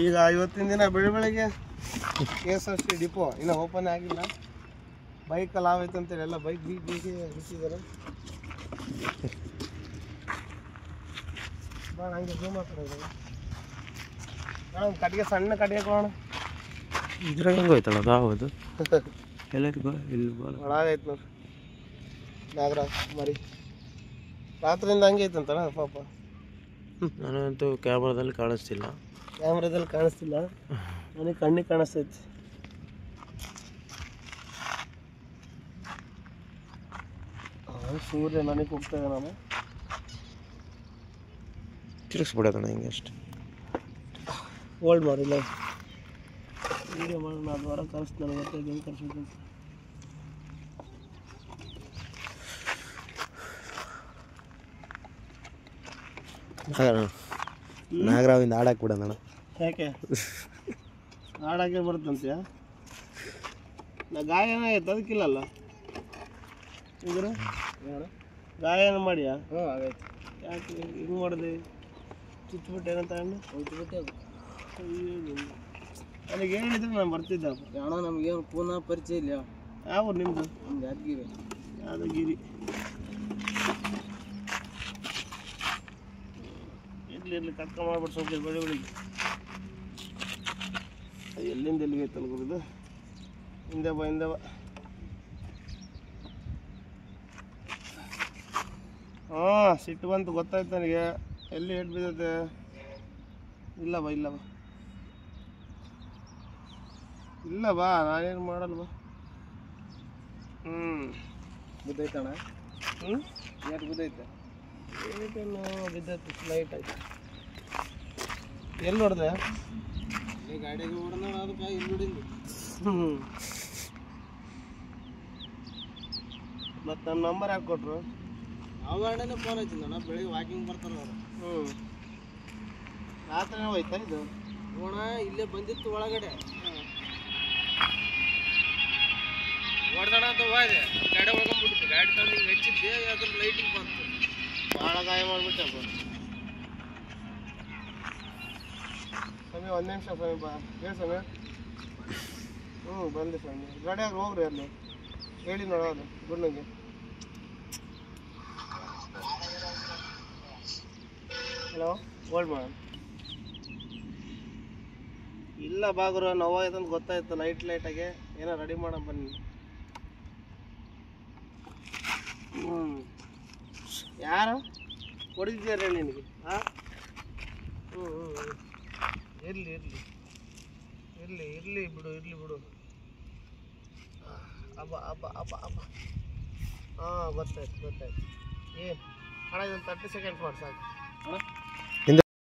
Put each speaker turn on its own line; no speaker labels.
ಈಗ ಇವತ್ತಿನ ದಿನ ಬೆಳಗ್ಗೆ KSRTC ಡಿಪೋ ಇನ್ನೂ ಓಪನ್ ಆಗಿಲ್ಲ. ಬೈಕಲ್ಲಿ ಆವೈತೆ ಅಂತೇಳಿ ಎಲ್ಲ ಬೈಕ್ ಬೀಗಿ ಬಿಟ್ಟಿದ್ದಾರೆ. ಬಾ ಹಂಗೆ ಝೂಮ್ ಮಾಡ್ತಾರೆ. ಕಟ್ಟಿಗೆ ಸಣ್ಣ ಕಟ್ಟಿಗೆ ಕೊಡೋಣ.
ಇದ್ರಾಗ ಹೆಂಗೆ ಹೋಯ್ತಲ್ಲ ಅದು ಹೌದು ಎಲ್ಲರಿಗೂ ಇಲ್ಲಿ
ಒಳಗೈತೆ ನೋಡಿ ನಾಗರಾಜ್ ಮರಿ. ರಾತ್ರಿಯಿಂದ ಹಂಗೆ ಐತಂತಣ್ಣ ಪಾಪ.
ನನಗಂತೂ ಕ್ಯಾಮ್ರಾದಲ್ಲಿ ಕಾಣಿಸ್ತಿಲ್ಲ.
ಕ್ಯಾಮ್ರಾದಲ್ಲಿ ಕಾಣಿಸ್ತಿಲ್ಲ, ನನಗೆ ಕಣ್ಣಿಗೆ ಕಾಣಿಸ್ತೈತಿ. ಸೂರ್ಯ ನನಗೆ ಹೋಗ್ತಾಯಿದ್ದೆ. ನಾನು
ತಿರುಗಿಸ್ಬಿಡೋದಣ್ಣ ಹಿಂಗೆ ಅಷ್ಟು
ಹೋಲ್ಡ್ ಮಾಡಿಲ್ಲ. ವೀಡಿಯೋ ಮಾಡೋಣ, ಅದು ಹೊರ ಕಳಿಸ್ತು ನನಗೆ ಗೊತ್ತಾಯ್ತು ಹೆಂಗೆ ಕಳಿಸ್ಬೇಕು ಅಂತ.
ನಾಗರಾವಿಂದ ಹಾಡಾಕ್ ಬಿಡೋಣ.
ಯಾಕೆ ಹಾಡಾಕೆ ಬರುತ್ತಂತೆಯ? ನಾ ಗಾಯನ ಆಯ್ತು ಅದಕ್ಕಿಲ್ಲಲ್ಲ ಇದ್ರ ಗಾಯನ ಮಾಡಿಯಾ? ಹ್ಞೂ ಆಗೈತೆ. ಯಾಕೆ ಹಿಂಗೆ ಮಾಡಿದೆ? ಚುಚ್ಚಿಬಿಟ್ಟೆ ಏನಂತ ಹೋಗ್ಬಿಟ್ಟೆ ಅದು. ನನಗೆ ಹೇಳಿದ್ರೆ ನಾನು ಬರ್ತಿದ್ದೆ. ಅಣ್ಣ ನಮಗೇನು ಪೂನಾ ಪರಿಚಯ ಇಲ್ಲ. ಯಾವ ನಿಮ್ಮದು? ನಮ್ದು ಯಾದಗಿರಿ. ಯಾದಗಿರಿ ಇರಲಿ ಕಟ್ಕ ಮಾಡ್ಬಿಟ್ಟು ಸ್ವಲ್ಪ ಬೆಳಿಗ್ಗೆ ಎಲ್ಲಿಂದ ಎಲ್ಲಿಗೆ ಐತಲ್ಲ ಗುರುದು. ಹಿಂದೆ ಬಾ ಹಿಂದೆ ಬಾ. ಹಾಂ ಸಿಟ್ಟು ಬಂತು ಗೊತ್ತಾಯ್ತು ನನಗೆ. ಎಲ್ಲಿ ಹೇಟ್ ಬಿದ್ದೈತೆ? ಇಲ್ಲ ಬಾ ಇಲ್ಲ ಬಾ ಇಲ್ಲ ಬಾ, ನಾನೇನು ಮಾಡಲ್ಲ ಬಾ. ಬಿದ್ದೈತಣ್ಣ. ಏಟ್ ಬಿದ್ದೈತೆ? ಏಟೇನು ಬಿದ್ದೈತೆ ಲೈಟ್ ಆಯ್ತು. ಎಲ್ಲಿ ನೋಡಿದೆ? ಗಾಡಿಗೆ ಹೊಡೆದ ಅದಕ್ಕೆ ಇಲ್ಲಿ ನೋಡಿದ್ವಿ. ಮತ್ತು ನನ್ನ ನಂಬರ್ ಯಾಕೆ ಕೊಟ್ಟರು? ಯಾವ ಗಾಡಿನೇ ಫೋನ್ ಹಚ್ಚಿದ್ದಣ್ಣ. ಬೆಳಿಗ್ಗೆ ವಾಕಿಂಗ್ ಬರ್ತಾರೆ ಅವರು. ರಾತ್ರಿನೇ ಹೋಯ್ತಾ ಇದು? ನೋಣ ಇಲ್ಲೇ ಬಂದಿತ್ತು ಒಳಗಡೆ. ಹೊಡೆದಣ ಅಂತ ಹೋದೆ, ಗಾಡಿ ಒಳಗೊಂಡ್ಬಿಟ್ಟಿತ್ತು. ಗಾಡಿ ತಂದು ಹಿಂಗೆ ಹಚ್ಚಿದ್ದೆ, ಅದ್ರ ಲೈಟಿಂಗ್ ಬಂತು. ಭಾಳ ಗಾಯ ಮಾಡಿಬಿಟ್ಟೆ. ಸಮಯ ಒಂದು ನಿಮಿಷ ಸಮಯ ಬಾ. ಹೇಳಿ ಸಮಯ. ಬಂದೆ ಸಮಯ. ಗಾಡಿಯಾಗ ಹೋಗ್ರಿ ಅಲ್ಲಿ ಹೇಳಿ ನೋಡೋದು ಗುಂಡಂಗೆ. ಹಲೋ ಹೋಲ್ಡ್ ಮಾಡೋಣ. ಇಲ್ಲ ಬಾಗುರು ನೋವಾಯ್ತಂತ ಗೊತ್ತಾಯ್ತು. ಲೈಟಾಗೆ ಏನೋ ರೆಡಿ ಮಾಡೋಣ ಬನ್ನಿ. ಯಾರು ಹೊಡಿದ್ಯಾರ ಹೇಳಿ ನಿನಗೆ? ಹಾಂ ಇರಲಿ ಇರಲಿ ಇರಲಿ ಇರಲಿ ಬಿಡು, ಇರಲಿ ಬಿಡು. ಅಬ್ಬ ಅಬ್ಬ ಅಬ್ಬ ಅಬ್ಬ. ಹಾಂ ಗೊತ್ತಾಯ್ತು. ಏನು ಅಣ್ಣ ಇದೊಂದು 30 ಸೆಕೆಂಡ್ಸ್ ಮಾಡಿ ಸಾಕು ಅಣ್ಣ.